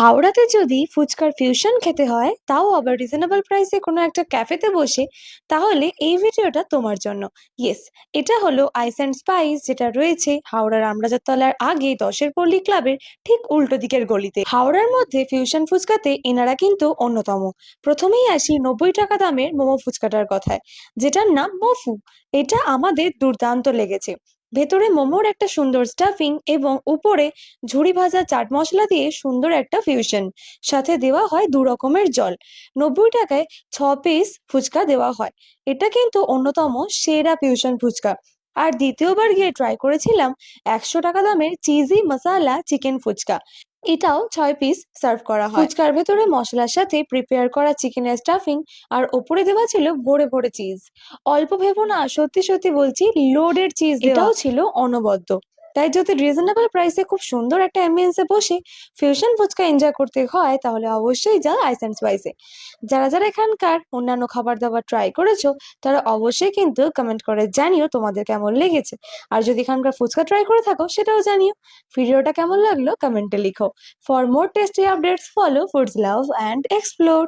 হাওড়াতে যদি ফুচকার ফিউশন খেতে হয় তাও আবার রিজনেবল প্রাইসে কোনো একটা ক্যাফেতে বসে, তাহলে এই ভিডিওটা তোমার জন্য। ইয়েস, এটা হলো আইস অ্যান্ড স্পাইস, যেটা রয়েছে হাওড়ার আমরাজার তলার আগে দশের পল্লী ক্লাবের ঠিক উল্টো দিকের গলিতে। হাওড়ার মধ্যে ফিউশন ফুচকাতে এনারা কিন্তু অন্যতম। প্রথমেই আসি 90 টাকা দামের মোমো ফুচকাটার কথায়, যেটার নাম মফু। এটা আমাদের দুর্দান্ত লেগেছে। ভেতরে মোমোর একটা সুন্দর স্টাফিং এবং উপরে ঝুড়ি ভাজা চাট মশলা দিয়ে সুন্দর একটা ফিউশন। সাথে দেওয়া হয় 2 রকমের জল। 90 টাকায় 6 পিস ফুচকা দেওয়া হয়। এটা কিন্তু অন্যতম সেরা ফিউশন ফুচকা। আর দ্বিতীয়বার গিয়ে ট্রাই করেছিলাম 100 টাকা দামের চিজি মশালা চিকেন ফুচকা। এটাও 6 পিস সার্ভ করা হয়। ফুচকার ভেতরে মশলার সাথে প্রিপেয়ার করা চিকেনের স্টাফিং, আর ওপরে দেওয়া ছিল ভরে ভরে চিজ। অল্প ভেবো না, সত্যি সত্যি বলছি, লোডেড চিজ এটাও ছিল অনবদ্য। তাই যদি রিজনেবল প্রাইসে খুব সুন্দর একটা অ্যাম্বিয়েন্সে বসে ফিউশন ফুচকা এনজয় করতে হয়, তাহলে অবশ্যই যাও আইস অ্যান্ড স্পাইসে। যারা যারা এখানকার অন্যান্য খাবার দাবার ট্রাই করেছো, তারা অবশ্যই কিন্তু কমেন্ট করে জানিও তোমাদের কেমন লেগেছে। আর যদি এখানকার ফুচকা ট্রাই করে থাকো, সেটাও জানিও। ভিডিওটা কেমন লাগলো কমেন্টে লিখো। For more tasty updates follow foods love and explore.